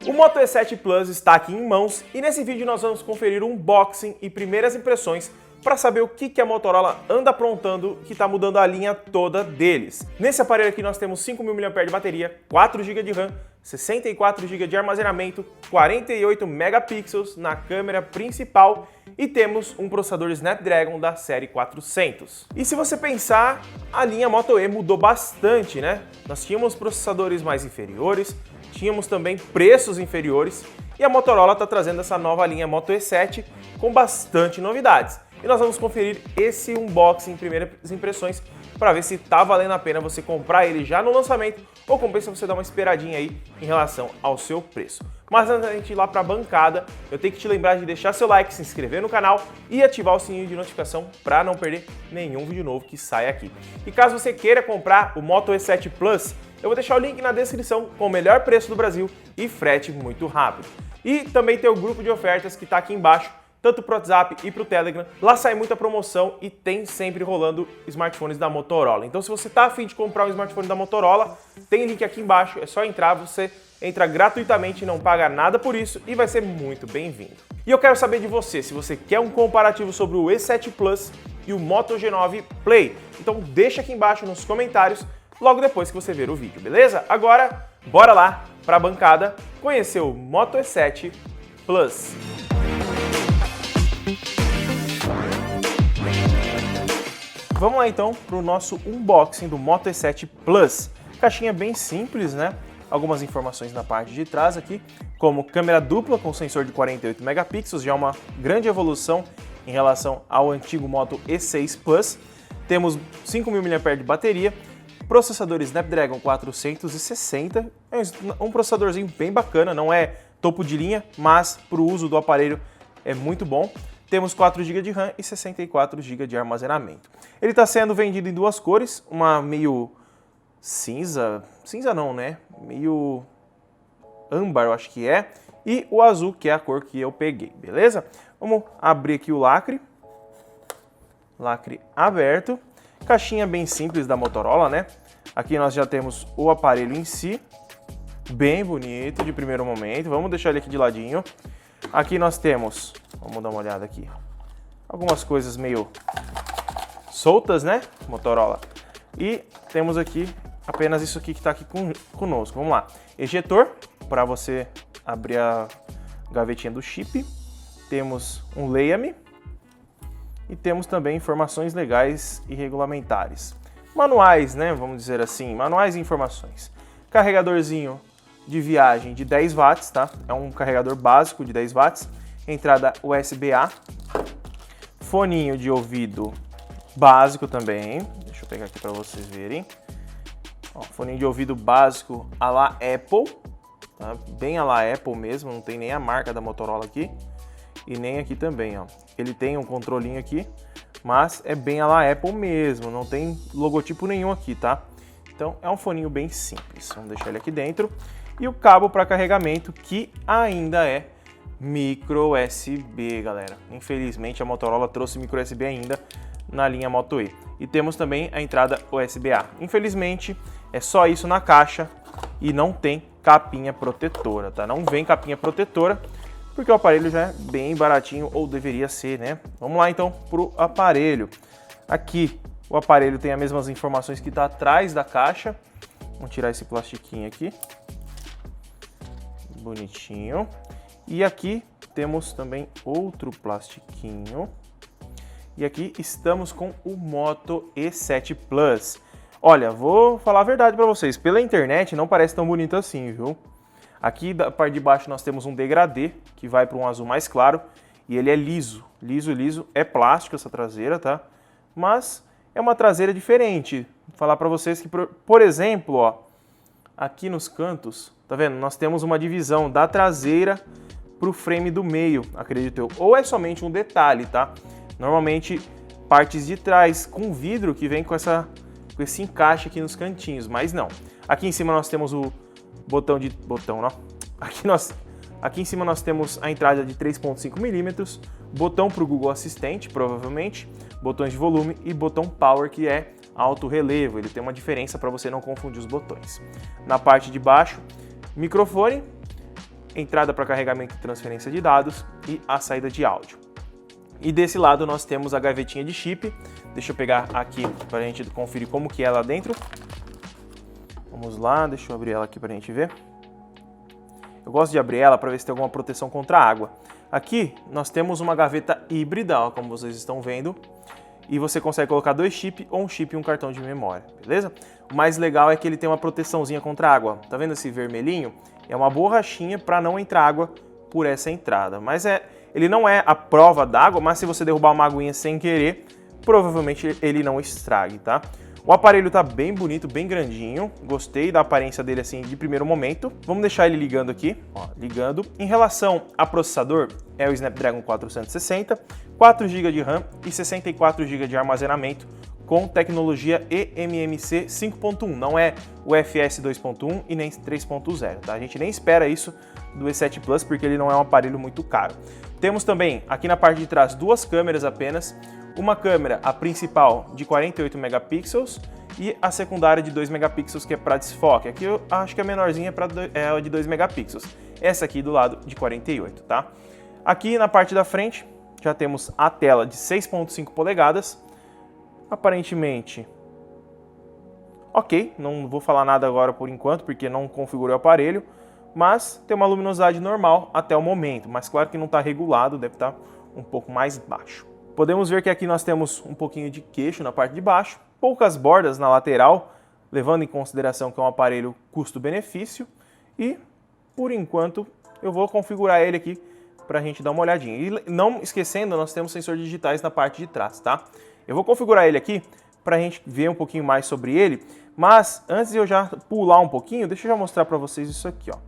O Moto E7 Plus está aqui em mãos e nesse vídeo nós vamos conferir um unboxing e primeiras impressões para saber o que a Motorola anda aprontando que está mudando a linha toda deles. Nesse aparelho aqui nós temos 5.000 mAh de bateria, 4 GB de RAM, 64 GB de armazenamento, 48 megapixels na câmera principal e temos um processador Snapdragon da série 400. E se você pensar, a linha Moto E mudou bastante, né? Nós tínhamos processadores mais inferiores, tínhamos também preços inferiores e a Motorola está trazendo essa nova linha Moto E7 com bastante novidades. E nós vamos conferir esse unboxing, primeiras impressões, para ver se está valendo a pena você comprar ele já no lançamento ou compensa você dar uma esperadinha aí em relação ao seu preço. Mas antes da gente ir lá para a bancada, eu tenho que te lembrar de deixar seu like, se inscrever no canal e ativar o sininho de notificação para não perder nenhum vídeo novo que sai aqui. E caso você queira comprar o Moto E7 Plus, eu vou deixar o link na descrição com o melhor preço do Brasil e frete muito rápido. E também tem o grupo de ofertas que está aqui embaixo, tanto para o WhatsApp e para o Telegram. Lá sai muita promoção e tem sempre rolando smartphones da Motorola. Então se você está a fim de comprar um smartphone da Motorola, tem link aqui embaixo, é só entrar, você entra gratuitamente, não paga nada por isso e vai ser muito bem-vindo. E eu quero saber de você, se você quer um comparativo sobre o E7 Plus e o Moto G9 Play. Então deixa aqui embaixo nos comentários, logo depois que você ver o vídeo, beleza? Agora, bora lá para a bancada conhecer o Moto E7 Plus. Vamos lá então para o nosso unboxing do Moto E7 Plus. Caixinha bem simples, né? Algumas informações na parte de trás aqui, como câmera dupla com sensor de 48 megapixels, já uma grande evolução em relação ao antigo Moto E6 Plus. Temos 5.000 mAh de bateria, processador Snapdragon 460, é um processadorzinho bem bacana, não é topo de linha, mas para o uso do aparelho é muito bom. Temos 4 GB de RAM e 64 GB de armazenamento. Ele está sendo vendido em duas cores, uma meio cinza não, né? Meio âmbar, eu acho que é, e o azul, que é a cor que eu peguei, beleza? Vamos abrir aqui o lacre aberto, caixinha bem simples da Motorola, né? Aqui nós já temos o aparelho em si, bem bonito de primeiro momento, vamos deixar ele aqui de ladinho. Aqui nós temos, vamos dar uma olhada aqui, algumas coisas meio soltas, né, Motorola. E temos aqui apenas isso aqui que está aqui conosco. Vamos lá, ejetor para você abrir a gavetinha do chip. Temos um leia-me e temos também informações legais e regulamentares. Manuais, né, vamos dizer assim, manuais e informações. Carregadorzinho de viagem de 10 watts, tá? É um carregador básico de 10 watts, entrada USB-A, foninho de ouvido básico também, deixa eu pegar aqui para vocês verem, ó, foninho de ouvido básico à la Apple, tá? Bem à la Apple mesmo, não tem nem a marca da Motorola aqui, e nem aqui também, ó. Ele tem um controlinho aqui, mas é bem à la Apple mesmo, não tem logotipo nenhum aqui, tá? Então é um foninho bem simples, vamos deixar ele aqui dentro. E o cabo para carregamento, que ainda é micro USB, galera. Infelizmente a Motorola trouxe micro USB ainda na linha Moto E. E temos também a entrada USB-A. Infelizmente é só isso na caixa e não tem capinha protetora, tá? Não vem capinha protetora porque o aparelho já é bem baratinho, ou deveria ser, né? Vamos lá então pro aparelho. Aqui o aparelho tem as mesmas informações que está atrás da caixa. Vamos tirar esse plastiquinho aqui. Bonitinho. E aqui temos também outro plastiquinho. E aqui estamos com o Moto E7 Plus. Olha, vou falar a verdade para vocês. Pela internet não parece tão bonito assim, viu? Aqui da parte de baixo nós temos um degradê que vai para um azul mais claro. E ele é liso. Liso. É plástico essa traseira, tá? Mas é uma traseira diferente. Vou falar para vocês que, por exemplo, ó, aqui nos cantos, tá vendo? Nós temos uma divisão da traseira para o frame do meio, acredito eu. Ou é somente um detalhe, tá? Normalmente, partes de trás com vidro que vem com esse encaixe aqui nos cantinhos, mas não. Aqui em cima nós temos o Aqui em cima nós temos a entrada de 3.5 mm, botão para o Google Assistente, provavelmente, botões de volume e botão Power, que é alto relevo. Ele tem uma diferença para você não confundir os botões. Na parte de baixo, microfone, entrada para carregamento e transferência de dados e a saída de áudio. E desse lado nós temos a gavetinha de chip. Deixa eu pegar aqui para a gente conferir como que é lá dentro. Vamos lá, deixa eu abrir ela aqui para a gente ver. Eu gosto de abrir ela para ver se tem alguma proteção contra a água. Aqui nós temos uma gaveta híbrida, ó, como vocês estão vendo. E você consegue colocar 2 chips ou um chip e um cartão de memória, beleza? O mais legal é que ele tem uma proteçãozinha contra a água. Tá vendo esse vermelhinho? É uma borrachinha para não entrar água por essa entrada. Mas ele não é a prova d'água, mas se você derrubar uma aguinha sem querer, provavelmente ele não estrague, tá? O aparelho tá bem bonito, bem grandinho. Gostei da aparência dele assim de primeiro momento. Vamos deixar ele ligando aqui, ó, ligando. Em relação a processador, é o Snapdragon 460, 4 GB de RAM e 64 GB de armazenamento com tecnologia eMMC 5.1. Não é o FS 2.1 e nem 3.0, tá? A gente nem espera isso do E7 Plus porque ele não é um aparelho muito caro. Temos também aqui na parte de trás 2 câmeras apenas. Uma câmera, a principal, de 48 megapixels e a secundária de 2 megapixels, que é para desfoque. Aqui eu acho que a menorzinha é a de 2 megapixels. Essa aqui do lado de 48, tá? Aqui na parte da frente já temos a tela de 6.5 polegadas. Aparentemente, ok, não vou falar nada agora por enquanto, porque não configurei o aparelho, mas tem uma luminosidade normal até o momento, mas claro que não está regulado, deve estar um pouco mais baixo. Podemos ver que aqui nós temos um pouquinho de queixo na parte de baixo, poucas bordas na lateral, levando em consideração que é um aparelho custo-benefício, e por enquanto eu vou configurar ele aqui para a gente dar uma olhadinha. E não esquecendo, nós temos sensores digitais na parte de trás, tá? Eu vou configurar ele aqui para a gente ver um pouquinho mais sobre ele, mas antes de eu já pular um pouquinho, deixa eu já mostrar para vocês isso aqui, ó.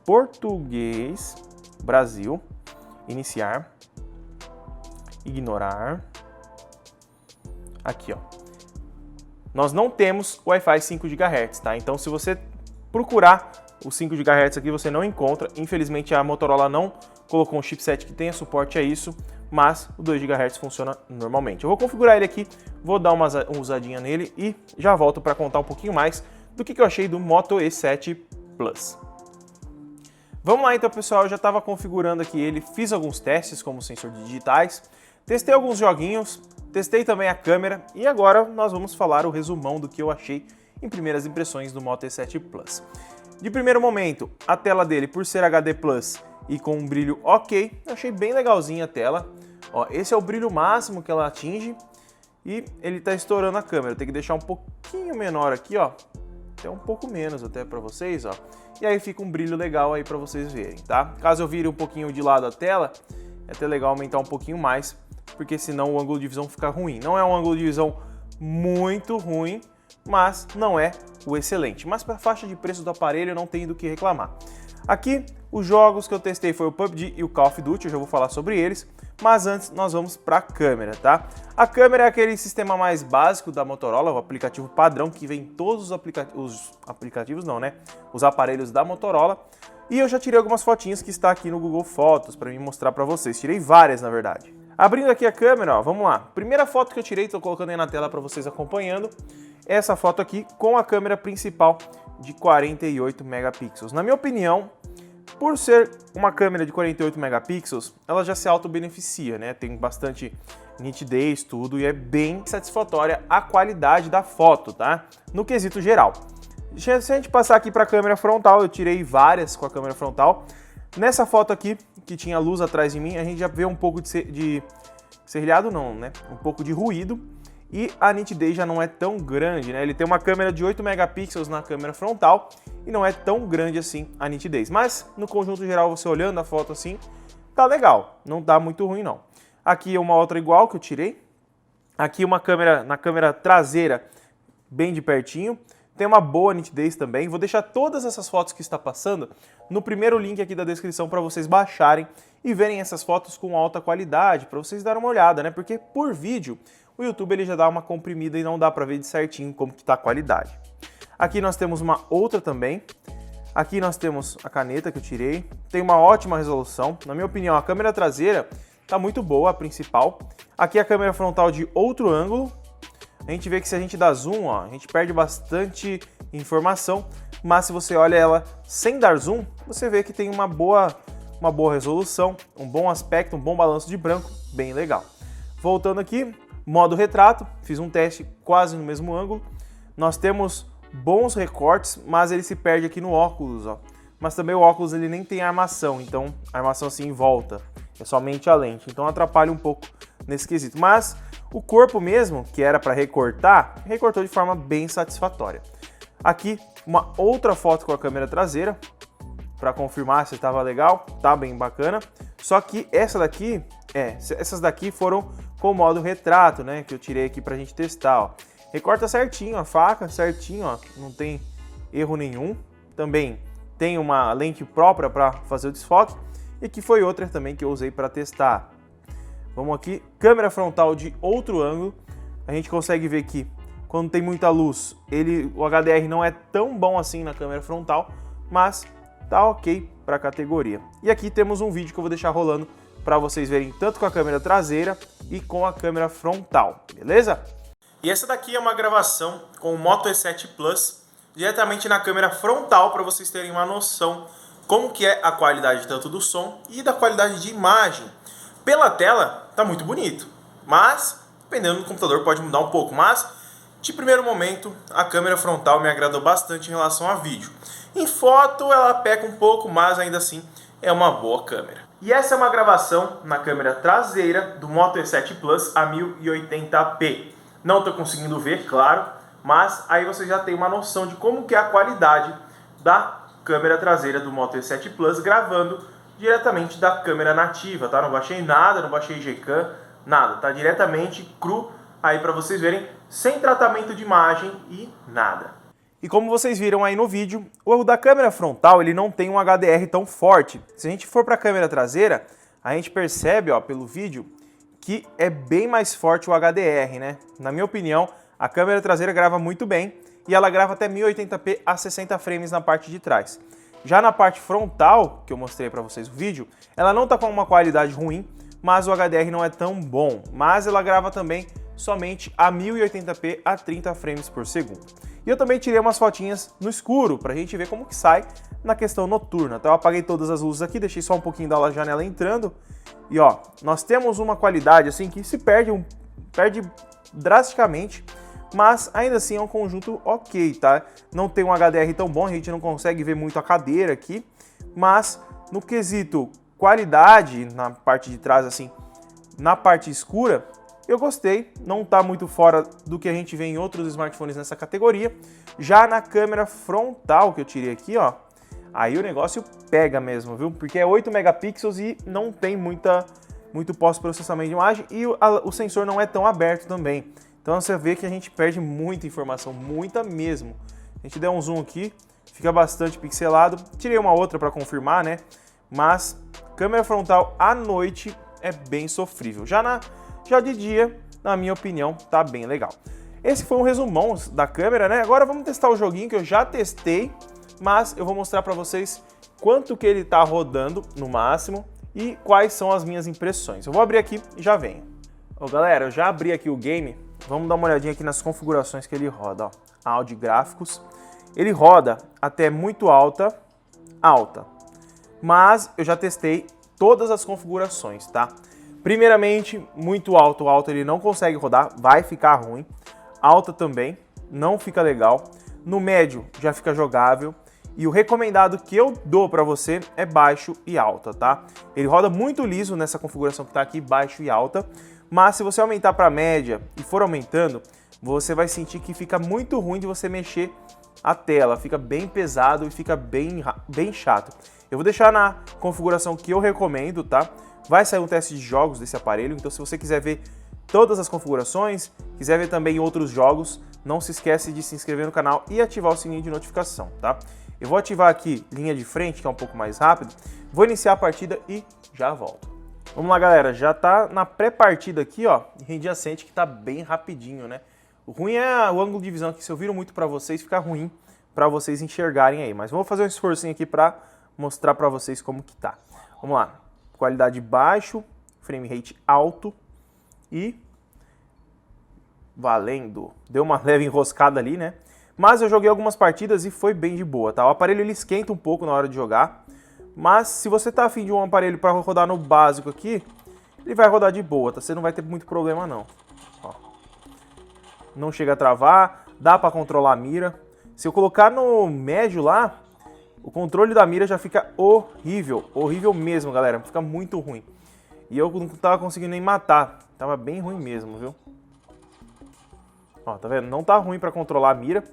Português, Brasil, iniciar, ignorar, aqui, ó. Nós não temos Wi-Fi 5 GHz, tá? Então se você procurar o 5 GHz aqui, você não encontra. Infelizmente a Motorola não colocou um chipset que tenha suporte a isso, mas o 2 GHz funciona normalmente. Eu vou configurar ele aqui, vou dar uma usadinha nele e já volto para contar um pouquinho mais do que eu achei do Moto E7 Plus. Vamos lá então, pessoal, eu já estava configurando aqui ele, fiz alguns testes como sensor de digitais, testei alguns joguinhos, testei também a câmera e agora nós vamos falar o resumão do que eu achei em primeiras impressões do Moto E7 Plus. De primeiro momento, a tela dele, por ser HD Plus e com um brilho ok, eu achei bem legalzinha a tela. Ó, esse é o brilho máximo que ela atinge e ele está estourando a câmera. Eu tenho que deixar um pouquinho menor aqui, ó, até um pouco menos até para vocês, ó. E aí fica um brilho legal aí para vocês verem, tá? Caso eu vire um pouquinho de lado a tela, é até legal aumentar um pouquinho mais, porque senão o ângulo de visão fica ruim. Não é um ângulo de visão muito ruim, mas não é o excelente. Mas para a faixa de preço do aparelho eu não tenho do que reclamar. Aqui, os jogos que eu testei foi o PUBG e o Call of Duty, eu já vou falar sobre eles, mas antes nós vamos para a câmera, tá? A câmera é aquele sistema mais básico da Motorola, o aplicativo padrão que vem em todos os aparelhos da Motorola. E eu já tirei algumas fotinhas que está aqui no Google Fotos para me mostrar para vocês. Tirei várias, na verdade. Abrindo aqui a câmera, ó, vamos lá. Primeira foto que eu tirei, estou colocando aí na tela para vocês acompanhando. Essa foto aqui com a câmera principal de 48 megapixels. Na minha opinião, por ser uma câmera de 48 megapixels, ela já se auto-beneficia, né? Tem bastante nitidez, tudo, e é bem satisfatória a qualidade da foto, tá? No quesito geral. Se a gente passar aqui para a câmera frontal, eu tirei várias com a câmera frontal. Nessa foto aqui, que tinha luz atrás de mim, a gente já vê um pouco de serrilhado não, né? Um pouco de ruído. E a nitidez já não é tão grande, né? Ele tem uma câmera de 8 megapixels na câmera frontal e não é tão grande assim a nitidez. Mas no conjunto geral, você olhando a foto assim, tá legal, não tá muito ruim não. Aqui é uma outra igual que eu tirei. Aqui uma câmera na câmera traseira bem de pertinho. Tem uma boa nitidez também. Vou deixar todas essas fotos que está passando no primeiro link aqui da descrição para vocês baixarem e verem essas fotos com alta qualidade, para vocês darem uma olhada, né? Porque por vídeo o YouTube ele já dá uma comprimida e não dá para ver de certinho como que tá a qualidade. Aqui nós temos uma outra também. Aqui nós temos a caneta que eu tirei. Tem uma ótima resolução. Na minha opinião, a câmera traseira tá muito boa, a principal. Aqui a câmera frontal de outro ângulo. A gente vê que se a gente dá zoom, ó, a gente perde bastante informação. Mas se você olha ela sem dar zoom, você vê que tem uma boa resolução, um bom aspecto, um bom balanço de branco, bem legal. Voltando aqui, modo retrato, fiz um teste quase no mesmo ângulo. Nós temos bons recortes, mas ele se perde aqui no óculos, ó. Mas também o óculos ele nem tem armação, então a armação assim em volta, é somente a lente, então atrapalha um pouco nesse quesito. Mas o corpo mesmo, que era para recortar, recortou de forma bem satisfatória. Aqui uma outra foto com a câmera traseira, para confirmar se estava legal, tá bem bacana. Só que essas daqui foram com o modo retrato, né, que eu tirei aqui pra gente testar, ó. Recorta certinho a faca, certinho, ó, não tem erro nenhum. Também tem uma lente própria para fazer o desfoque, e aqui foi outra também que eu usei para testar. Vamos aqui, câmera frontal de outro ângulo, a gente consegue ver que quando tem muita luz, o HDR não é tão bom assim na câmera frontal, mas tá ok para a categoria. E aqui temos um vídeo que eu vou deixar rolando para vocês verem tanto com a câmera traseira e com a câmera frontal, beleza? E essa daqui é uma gravação com o Moto E7 Plus, diretamente na câmera frontal, para vocês terem uma noção como que é a qualidade tanto do som e da qualidade de imagem. Pela tela tá muito bonito, mas dependendo do computador pode mudar um pouco, mas de primeiro momento a câmera frontal me agradou bastante em relação a vídeo. Em foto ela peca um pouco, mas ainda assim é uma boa câmera. E essa é uma gravação na câmera traseira do Moto E7 Plus a 1080p. Não estou conseguindo ver, claro, mas aí você já tem uma noção de como que é a qualidade da câmera traseira do Moto E7 Plus gravando diretamente da câmera nativa, tá? Não baixei nada, não baixei Gcam, nada, tá diretamente cru aí para vocês verem, sem tratamento de imagem e nada. E como vocês viram aí no vídeo, o da câmera frontal ele não tem um HDR tão forte. Se a gente for para a câmera traseira, a gente percebe, ó, pelo vídeo, que é bem mais forte o HDR, né? Na minha opinião, a câmera traseira grava muito bem e ela grava até 1080p a 60 frames na parte de trás. Já na parte frontal, que eu mostrei para vocês no vídeo, ela não tá com uma qualidade ruim, mas o HDR não é tão bom. Mas ela grava também somente a 1080p a 30 frames por segundo. E eu também tirei umas fotinhas no escuro pra gente ver como que sai na questão noturna. Então eu apaguei todas as luzes aqui, deixei só um pouquinho da janela entrando. E ó, nós temos uma qualidade assim que se perde drasticamente, mas ainda assim é um conjunto ok, tá? Não tem um HDR tão bom, a gente não consegue ver muito a cadeira aqui, mas no quesito qualidade, na parte de trás assim, na parte escura, eu gostei, não tá muito fora do que a gente vê em outros smartphones nessa categoria. Já na câmera frontal que eu tirei aqui, ó, aí o negócio pega mesmo, viu? Porque é 8 megapixels e não tem muito pós-processamento de imagem e o sensor não é tão aberto também. Então você vê que a gente perde muita informação, muita mesmo. A gente der um zoom aqui, fica bastante pixelado. Tirei uma outra para confirmar, né? Mas câmera frontal à noite é bem sofrível. Já de dia, na minha opinião, tá bem legal. Esse foi um resumão da câmera, né? Agora vamos testar o joguinho que eu já testei, mas eu vou mostrar para vocês quanto que ele tá rodando no máximo e quais são as minhas impressões. Eu vou abrir aqui e já venho. Ó, galera, eu já abri aqui o game. Vamos dar uma olhadinha aqui nas configurações que ele roda, ó. Áudio e gráficos. Ele roda até muito alta, mas eu já testei todas as configurações, tá? Primeiramente, muito alto ele não consegue rodar, vai ficar ruim. Alta também, não fica legal. No médio já fica jogável. E o recomendado que eu dou para você é baixo e alta, tá? Ele roda muito liso nessa configuração que tá aqui, baixo e alta. Mas se você aumentar para média e for aumentando, você vai sentir que fica muito ruim de você mexer a tela. Fica bem pesado e fica bem chato. Eu vou deixar na configuração que eu recomendo, tá? Vai sair um teste de jogos desse aparelho, então se você quiser ver todas as configurações, quiser ver também outros jogos, não se esquece de se inscrever no canal e ativar o sininho de notificação, tá? Eu vou ativar aqui linha de frente, que é um pouco mais rápido, vou iniciar a partida e já volto. Vamos lá, galera, já tá na pré-partida aqui, ó, em adjacente, que tá bem rapidinho, né? O ruim é o ângulo de visão, que se eu viro muito pra vocês, fica ruim pra vocês enxergarem aí, mas vamos fazer um esforcinho aqui pra mostrar pra vocês como que tá. Vamos lá. Qualidade baixo, frame rate alto e valendo. Deu uma leve enroscada ali, né? Mas eu joguei algumas partidas e foi bem de boa, tá? O aparelho ele esquenta um pouco na hora de jogar, Mas se você tá afim de um aparelho para rodar no básico aqui, ele vai rodar de boa, tá? Você não vai ter muito problema não. Ó. Não chega a travar, dá para controlar a mira. Se eu colocar no médio lá, o controle da mira já fica horrível. Horrível mesmo, galera. Fica muito ruim. E eu não tava conseguindo nem matar. Tava bem ruim mesmo, viu? Ó, tá vendo? Não tá ruim pra controlar a mira.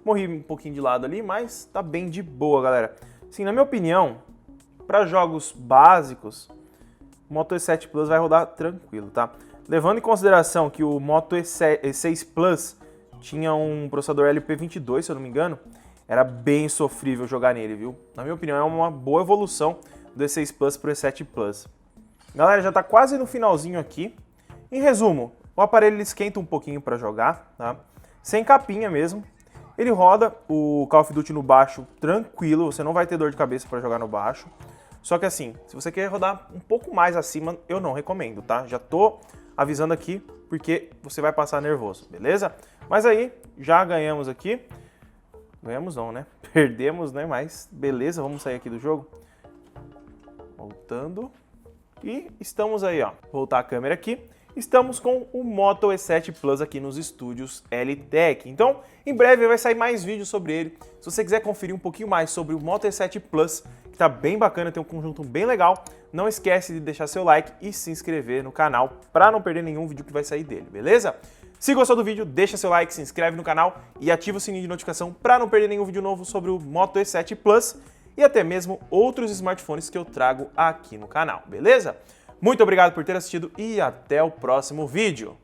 Morri um pouquinho de lado ali, mas tá bem de boa, galera. Sim, na minha opinião, para jogos básicos, o Moto E7 Plus vai rodar tranquilo, tá? Levando em consideração que o Moto E6 Plus tinha um processador LP22, se eu não me engano, era bem sofrível jogar nele, viu? Na minha opinião, é uma boa evolução do E6 Plus pro E7 Plus. Galera, já tá quase no finalzinho aqui. Em resumo, o aparelho ele esquenta um pouquinho para jogar, tá? Sem capinha mesmo. Ele roda o Call of Duty no baixo tranquilo, você não vai ter dor de cabeça para jogar no baixo. Só que assim, se você quer rodar um pouco mais acima, eu não recomendo, tá? Já tô avisando aqui porque você vai passar nervoso, beleza? Mas aí, já ganhamos aqui. Ganhamos não, né? Perdemos, né? Mas beleza, vamos sair aqui do jogo. Voltando. E estamos aí, ó. Voltar a câmera aqui. Estamos com o Moto E7 Plus aqui nos estúdios L-Tech. Então, em breve vai sair mais vídeos sobre ele. Se você quiser conferir um pouquinho mais sobre o Moto E7 Plus, que tá bem bacana, tem um conjunto bem legal, não esquece de deixar seu like e se inscrever no canal para não perder nenhum vídeo que vai sair dele, beleza? Se gostou do vídeo, deixa seu like, se inscreve no canal e ativa o sininho de notificação para não perder nenhum vídeo novo sobre o Moto E7 Plus e até mesmo outros smartphones que eu trago aqui no canal, beleza? Muito obrigado por ter assistido e até o próximo vídeo!